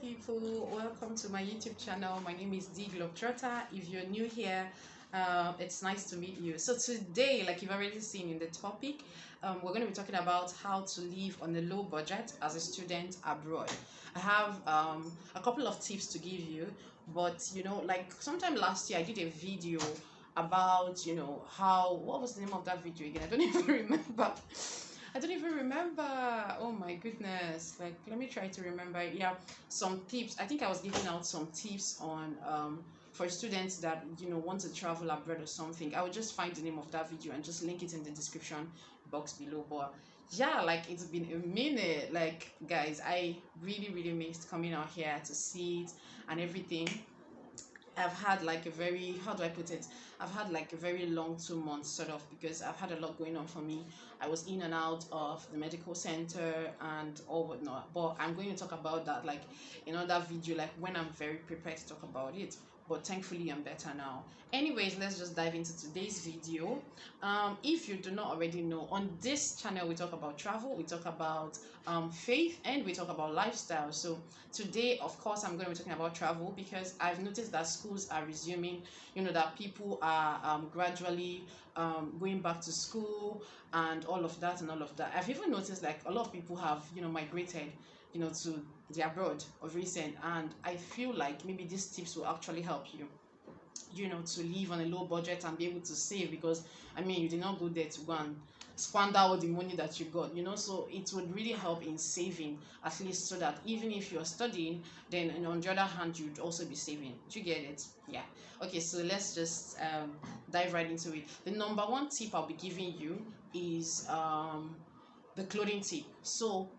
people, welcome to my YouTube channel. My name is D Globetrotter. If you're new here, it's nice to meet you. So today, like you've already seen in the topic, we're going to be talking about how to live on a low budget as a student abroad. I have a couple of tips to give you, but like sometime last year I did a video about how, what was the name of that video again? I don't even remember. I don't even remember. Oh my goodness. Like, let me try to remember. Yeah, some tips. I think I was giving out some tips on for students that want to travel abroad or something. I will just find the name of that video and just link it in the description box below. But yeah, like it's been a minute. Like guys, I really missed coming out here to see it and everything. I've had like a very, how do I put it? I've had like a very long 2 months sort of, because I've had a lot going on for me. I was in and out of the medical center and all whatnot. But I'm going to talk about that like in another video, like when I'm very prepared to talk about it. But thankfully I'm better now. Anyways, let's just dive into today's video. If you do not already know, on this channel we talk about travel, we talk about faith, and we talk about lifestyle. So today, of course, I'm going to be talking about travel because I've noticed that schools are resuming, that people are gradually going back to school and all of that and all of that. I've even noticed like a lot of people have migrated to the abroad of recent, and I feel like maybe these tips will actually help you to live on a low budget and be able to save, because I mean you did not go there to go and squander all the money that you got, so it would really help in saving, at least, so that even if you're studying, then on the other hand you'd also be saving. Do you get it? Yeah. Okay, so let's just dive right into it. The number one tip I'll be giving you is the clothing tip. So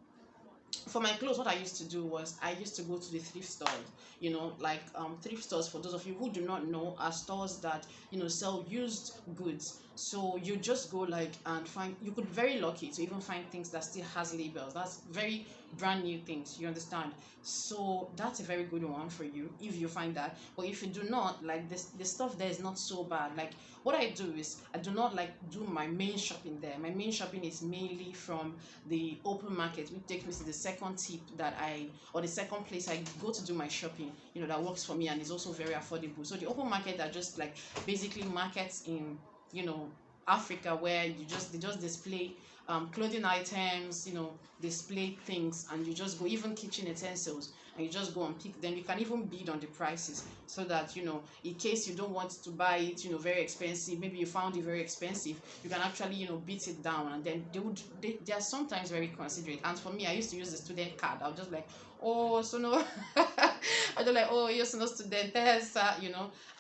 for my clothes, what I used to do was I used to go to the thrift stores, like thrift stores, for those of you who do not know, are stores that sell used goods. So you just go like and find, you could be very lucky to even find things that still has labels, that's very brand new things, you understand? So that's a very good one for you if you find that. But if you do not, like, the stuff there is not so bad. Like, what I do is I do not like do my main shopping there. My main shopping is mainly from the open market, which takes me to the second tip that or the second place I go to do my shopping, that works for me and is also very affordable. So the open market are just like basically markets in Africa, where they just display clothing items, display things, and you just go, even kitchen utensils, and you just go and pick them. You can even bid on the prices, so that in case you don't want to buy it very expensive, maybe you found it very expensive, you can actually beat it down, and then they are sometimes very considerate. And for me, I used to use the student card. I was just like, oh, so no. I don't like, oh, you're no student,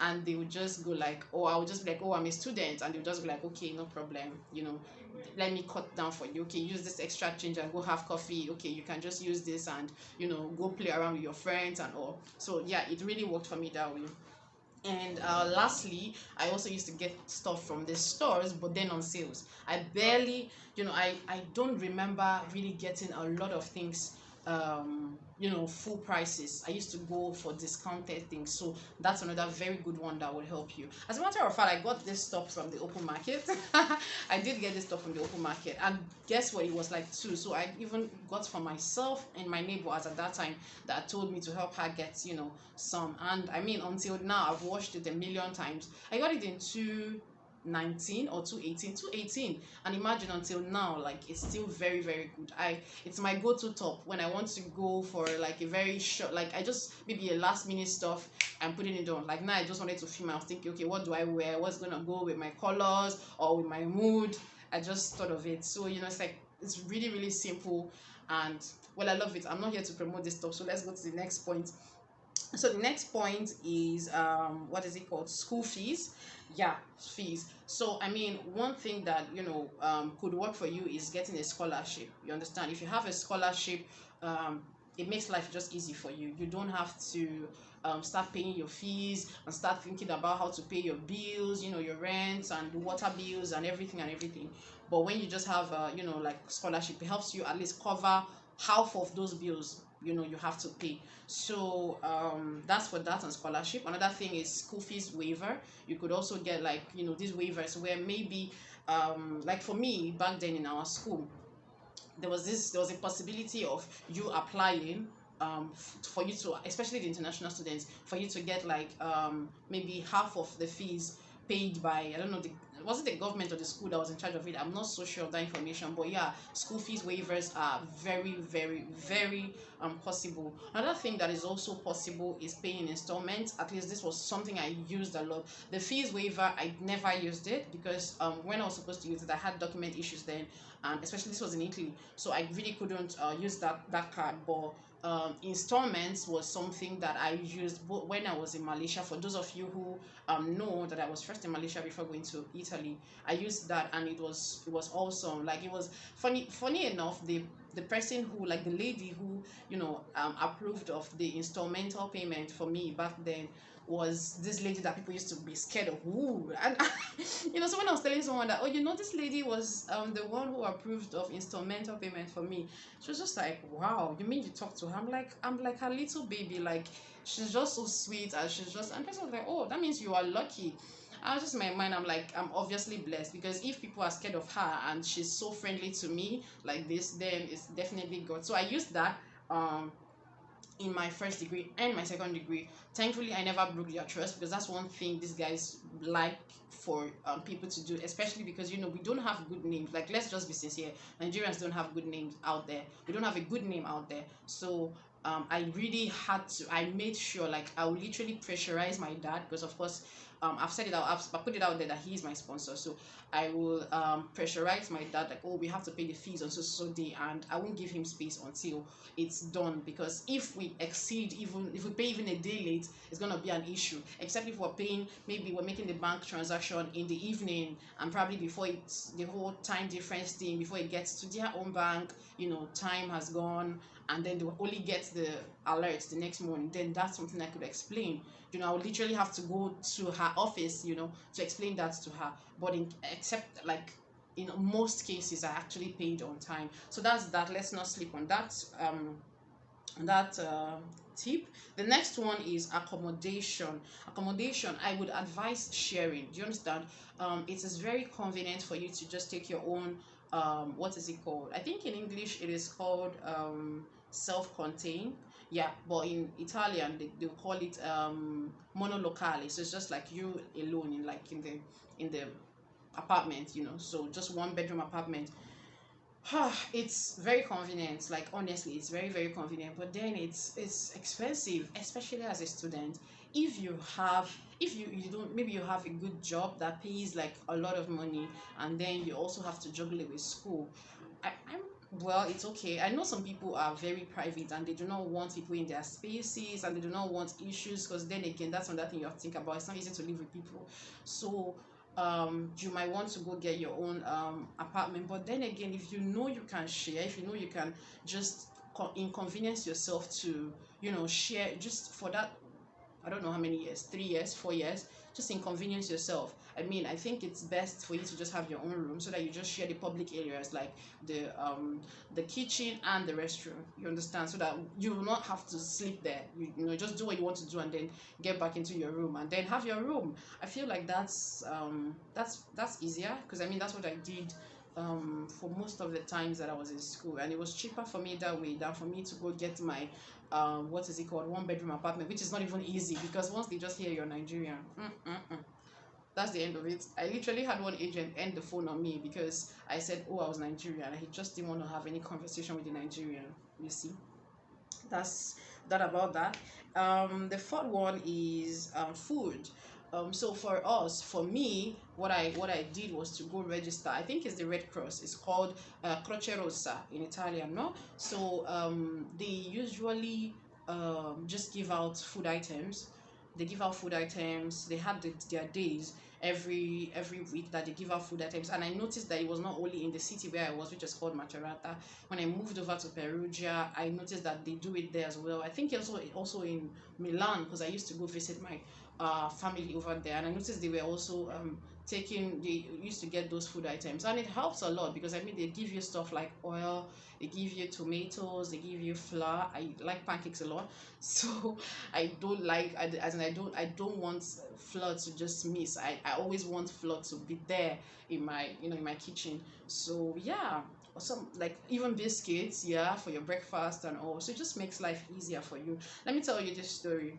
and they would just go like, oh, I would just be like, oh, I'm a student, and they would just be like, okay, no problem, let me cut down for you. Okay, use this extra change and go have coffee. Okay, you can just use this and go play around with your friends and all. So yeah, it really worked for me that way. And lastly, I also used to get stuff from the stores, but then on sales. I barely, I don't remember really getting a lot of things full prices. I used to go for discounted things. So that's another very good one that will help you. As a matter of fact, I got this stuff from the open market. I did get this stuff from the open market, and guess what, it was like two. So I even got for myself and my neighbors at that time that told me to help her get some. And I mean, until now I've watched it a million times. I got it in 2019 or 2018, and imagine, until now, like, it's still very good. It's my go-to top when I want to go for like a very short, like, I just maybe a last minute stuff, I'm putting it on. Like now I just wanted to film. I was thinking, okay, what do I wear, what's gonna go with my colors or with my mood? I just thought of it. So it's like, it's really simple, and well, I love it. I'm not here to promote this stuff, so let's go to the next point. So the next point is what is it called? School fees. Yeah, fees. So I mean, one thing that could work for you is getting a scholarship. You understand? If you have a scholarship, it makes life just easy for you. You don't have to start paying your fees and start thinking about how to pay your bills, your rents and water bills and everything. But when you just have like scholarship, it helps you at least cover half of those bills you have to pay. So that's for that and scholarship. Another thing is school fees waiver. You could also get like these waivers where maybe like for me back then in our school, there was a possibility of you applying for you to, especially the international students, for you to get like maybe half of the fees paid by, I don't know, was it the government or the school that was in charge of it? I'm not so sure of that information, but yeah, school fees waivers are very, very, very possible. Another thing that is also possible is paying installments. At least this was something I used a lot. The fees waiver, I never used it because when I was supposed to use it, I had document issues then, and especially this was in Italy, so I really couldn't use that card. But installments was something that I used when I was in Malaysia. For those of you who know that I was first in Malaysia before going to Italy, I used that, and it was awesome. Like, it was funny enough, the person who, like, the lady who, approved of the installmental payment for me back then, was this lady that people used to be scared of. Ooh. And so when I was telling someone that, oh, this lady was the one who approved of installmental payment for me, she was just like, wow, you mean you talk to her? I'm like her little baby. Like, she's just so sweet, and and the person was like, oh, that means you are lucky. I was just in my mind, I'm like, I'm obviously blessed, because if people are scared of her and she's so friendly to me like this, then it's definitely God. So I used that in my first degree and my second degree. Thankfully, I never broke their trust, because that's one thing these guys like for people to do, especially because we don't have good names. Like, let's just be sincere, Nigerians don't have good names out there. We don't have a good name out there. So I really had to, I made sure, like, I would literally pressurize my dad, because of course, I've said it out, I've put it out there that he's my sponsor. So I will pressurize my dad, like, oh, we have to pay the fees on so day, and I won't give him space until it's done, because if we exceed, even if we pay even a day late, it's going to be an issue. Except if we're paying, maybe we're making the bank transaction in the evening, and probably before it's the whole time difference thing, before it gets to their own bank, time has gone, and then they will only get the alerts the next morning. Then that's something I could explain. I would literally have to go to her office, to explain that to her. But except, like, in most cases, I actually paid on time. So that's that. Let's not sleep on that tip. The next one is accommodation. I would advise sharing. Do you understand? It is very convenient for you to just take your own, what is it called? I think in English it is called self-contained. Yeah, but in Italian they call it monolocale. So it's just like you alone, in the apartment, so just one bedroom apartment. It's very convenient. Like, honestly, it's very, very convenient, but then it's expensive, especially as a student. If you don't, maybe you have a good job that pays like a lot of money, and then you also have to juggle it with school. I'm Well, it's okay. I know some people are very private, and they do not want people in their spaces, and they do not want issues, because then again, that's another thing you have to think about. It's not easy to live with people. So you might want to go get your own apartment, but then again, if you know you can share, if you know you can just inconvenience yourself to share, just for that, I don't know how many years, 3 years, 4 years, just inconvenience yourself. I mean, I think it's best for you to just have your own room, so that you just share the public areas, like the kitchen and the restroom. You understand? So that you will not have to sleep there. Just do what you want to do, and then get back into your room, and then have your room. I feel like that's easier, because I mean, that's what I did for most of the times that I was in school, and it was cheaper for me that way than for me to go get my what is it called, one bedroom apartment, which is not even easy, because once they just hear you're Nigerian, that's the end of it. I literally had one agent end the phone on me because I said, oh, I was Nigerian, and he just didn't want to have any conversation with the Nigerian. You see, that's that about that. The fourth one is food. So for me, what I did was to go register. I think it's the Red Cross. It's called Croce Rossa in Italian, no? So they usually just give out food items. They give out food items. They had their days every week that they give out food items. And I noticed that it was not only in the city where I was, which is called Macerata. When I moved over to Perugia, I noticed that they do it there as well. I think also in Milan, because I used to go visit my family over there, and I noticed they were also they used to get those food items, and it helps a lot, because I mean, they give you stuff like oil, they give you tomatoes, they give you flour. I like pancakes a lot, so I don't like, as in, I don't want flour to just miss. I always want flour to be there in my in my kitchen. So yeah, or some like even biscuits, yeah, for your breakfast and all. So it just makes life easier for you. Let me tell you this story.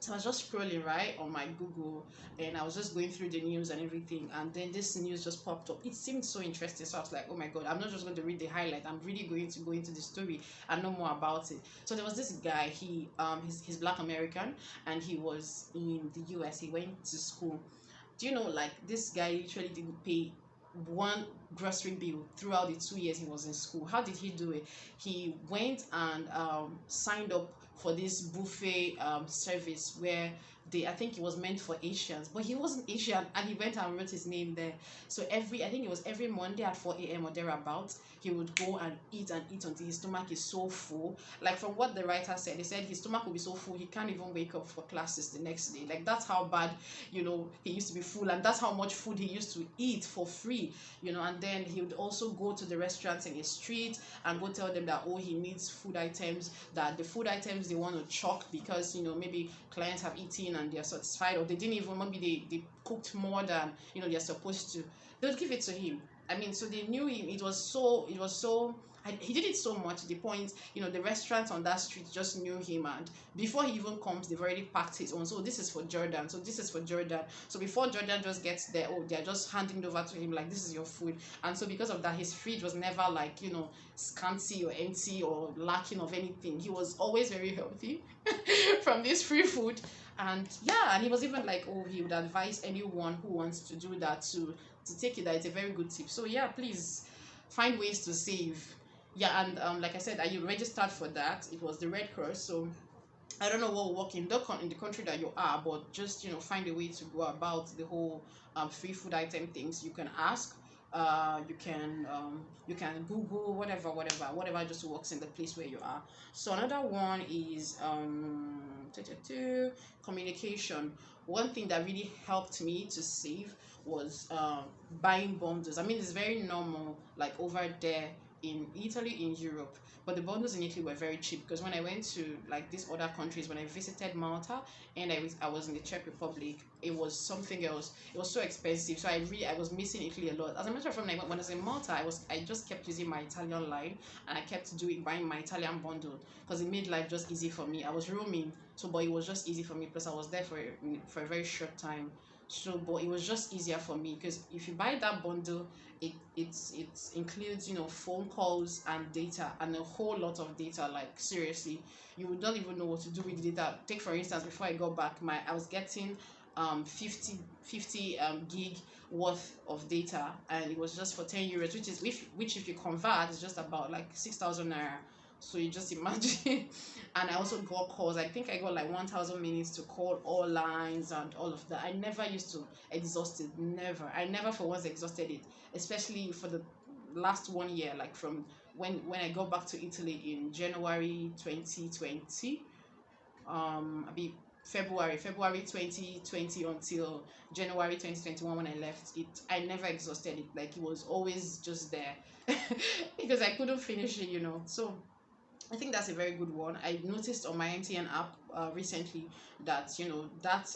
So I was just scrolling right on my Google, and I was just going through the news and everything, and then this news just popped up. It seemed so interesting, so I was like, oh my god, I'm not just going to read the highlight, I'm really going to go into the story and know more about it. So there was this guy, he's Black American, and he was in the US. He went to school. Do you know, like, this guy literally didn't pay one grocery bill throughout the 2 years he was in school. How did he do it? He went and signed up for this buffet service where they, I think it was meant for Asians, but he wasn't Asian, and he went and wrote his name there. So every, I think it was every Monday at 4 a.m. or thereabouts, he would go and eat until his stomach is so full. Like, from what the writer said, he said his stomach will be so full he can't even wake up for classes the next day. Like, that's how bad, he used to be full, and that's how much food he used to eat for free. And then he would also go to the restaurants in his street and go tell them that, oh, he needs food items, that the food items they want to chalk because maybe clients have eaten and they're satisfied, or they didn't even, maybe they cooked more than they're supposed to. They would give it to him. I mean, so they knew him. It was so he did it so much to the point, the restaurants on that street just knew him, and before he even comes, they've already packed his own. So this is for Jordan. So this is for Jordan. So before Jordan just gets there, oh, they're just handing it over to him like, this is your food. And so because of that, his fridge was never like, scanty or empty or lacking of anything. He was always very healthy from this free food. And yeah, and he was even like, oh, he would advise anyone who wants to do that to take it, that it's a very good tip. So yeah, please find ways to save. Yeah, and like I said, you registered for that. It was the Red Cross. So I don't know what will work in the country that you are, but just find a way to go about the whole free food item things. You can ask, you can Google, whatever just works in the place where you are. So another one is communication. One thing that really helped me to save was buying bundles. I mean, it's very normal, like over there in Italy, in Europe, but the bundles in Italy were very cheap, because when I went to like these other countries, when I visited Malta and I was in the Czech Republic, it was something else. It was so expensive, so I was missing Italy a lot. As a matter of fact, when I was in Malta, I just kept using my Italian line, and I kept buying my Italian bundle, because it made life just easy for me. I was roaming, so but it was just easy for me, plus I was there for a very short time. So but it was just easier for me, because if you buy that bundle, it includes phone calls and data, and a whole lot of data. Like, seriously, you would not even know what to do with the data. Take for instance, before I got back, I was getting 50 gig worth of data, and it was just for 10 euros, which if you convert is just about like 6,000 naira. So you just imagine. And I also got calls. I think I got like 1,000 minutes to call all lines and all of that. I never used to exhaust it. Never. I never for once exhausted it, especially for the last 1 year, like from when I got back to Italy in January 2020. I be February 2020 until January 2021 when I left it. I never exhausted it. Like, it was always just there because I couldn't finish it. So I think that's a very good one. I noticed on my MTN app recently that that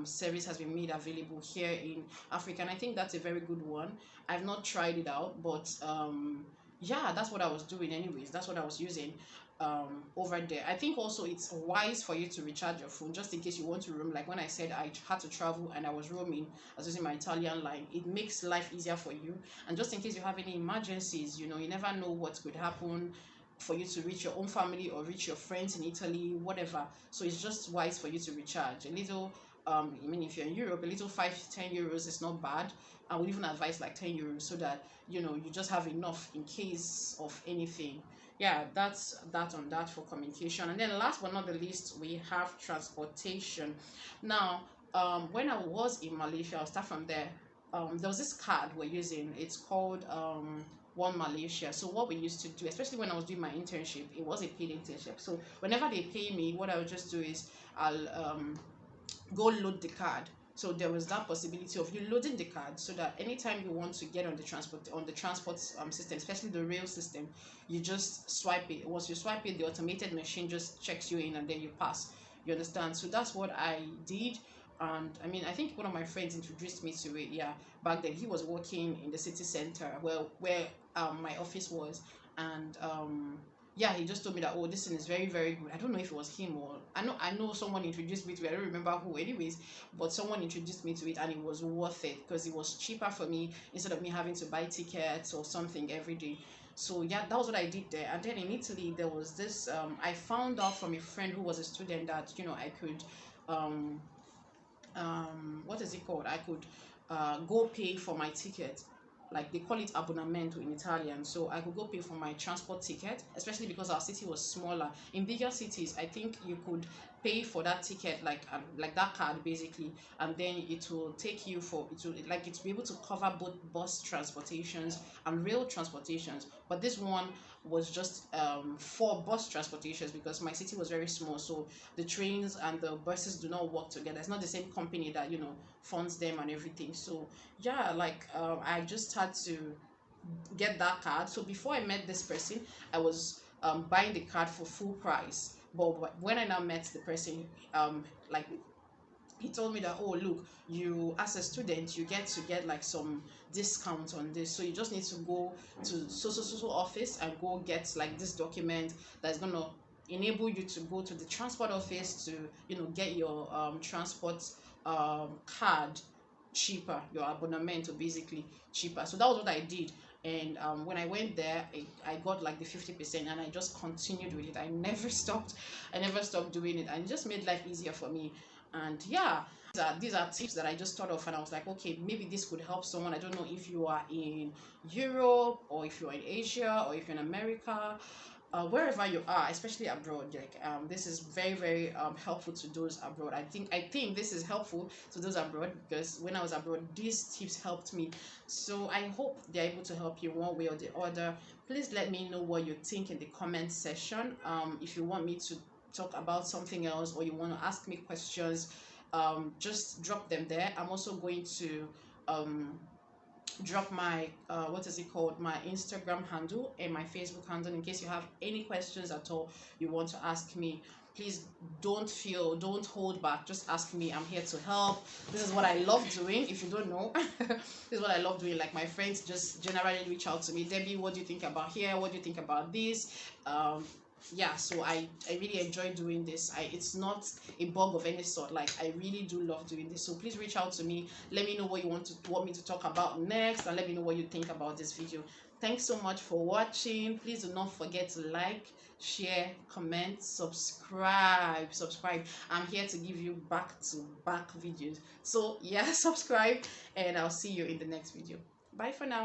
service has been made available here in Africa, and I think that's a very good one. I've not tried it out, but yeah, that's what I was doing anyways. That's what I was using over there. I think also it's wise for you to recharge your phone just in case you want to roam. Like when I said I had to travel and I was roaming, I was using my Italian line. It makes life easier for you, and just in case you have any emergencies, you never know what could happen for you to reach your own family or reach your friends in Italy, whatever. So it's just wise for you to recharge a little. I mean, if you're in Europe, a little 5 to 10 euros is not bad. I would even advise like 10 euros, so that you just have enough in case of anything. Yeah, that's that on that for communication. And then last but not the least, we have transportation. Now, when I was in Malaysia, I'll start from there. There was this card we're using. It's called One Malaysia. So what we used to do, especially when I was doing my internship, it was a paid internship. So whenever they pay me, what I would just do is I'll go load the card. So there was that possibility of you loading the card, so that anytime you want to get on the transport system, especially the rail system, you just swipe it. Once you swipe it, the automated machine just checks you in and then you pass. You understand? So that's what I did. And I mean, I think one of my friends introduced me to it. Yeah, back then he was working in the city center, where my office was. And yeah, he just told me that, oh, this thing is very, very good. I don't know if it was him, or I know someone introduced me to it. I don't remember who, anyways, but someone introduced me to it, and it was worth it because it was cheaper for me instead of me having to buy tickets or something every day. So yeah, that was what I did there. And then in Italy, there was this. I found out from a friend who was a student that, I could, um, what is it called? I could go pay for my ticket. Like they call it abbonamento in Italian. So I could go pay for my transport ticket, especially because our city was smaller. In bigger cities, I think you could pay for that ticket, like that card basically, and then it will take you for it will like it will be able to cover both bus transportations and rail transportations. But this one was just for bus transportations because my city was very small. So the trains and the buses do not work together. It's not the same company that funds them and everything. So yeah, like I just had to get that card. So before I met this person, I was buying the card for full price. But when I now met the person, like he told me that, oh look, you as a student you get like some discount on this, so you just need to go to so office and go get like this document that's gonna enable you to go to the transport office to get your transport card cheaper, your abonnement basically cheaper. So that was what I did. And when I went there, I got like the 50%, and I just continued with it. I never stopped doing it, and it just made life easier for me. And yeah, these are tips that I just thought of, and I was like, okay, maybe this could help someone. I don't know if you are in Europe, or if you're in Asia, or if you're in America, wherever you are, especially abroad. Like this is very, very helpful to those abroad. I think this is helpful to those abroad because when I was abroad, these tips helped me. So I hope they're able to help you one way or the other. Please let me know what you think in the comment section. If you want me to talk about something else, or you want to ask me questions, just drop them there. I'm also going to um drop my what is it called, my Instagram handle and my Facebook handle, in case you have any questions at all you want to ask me. Please don't hold back, just ask me. I'm here to help. This is what I love doing. If you don't know, this is what I love doing. Like my friends just generally reach out to me, Debbie, what do you think about here, what do you think about this? Yeah, so I really enjoy doing this. It's not a bug of any sort. Like I really do love doing this. So please reach out to me. Let me know what you want me to talk about next, and let me know what you think about this video. Thanks so much for watching. Please do not forget to like, share, comment, subscribe. I'm here to give you back to back videos. So yeah, subscribe, and I'll see you in the next video. Bye for now.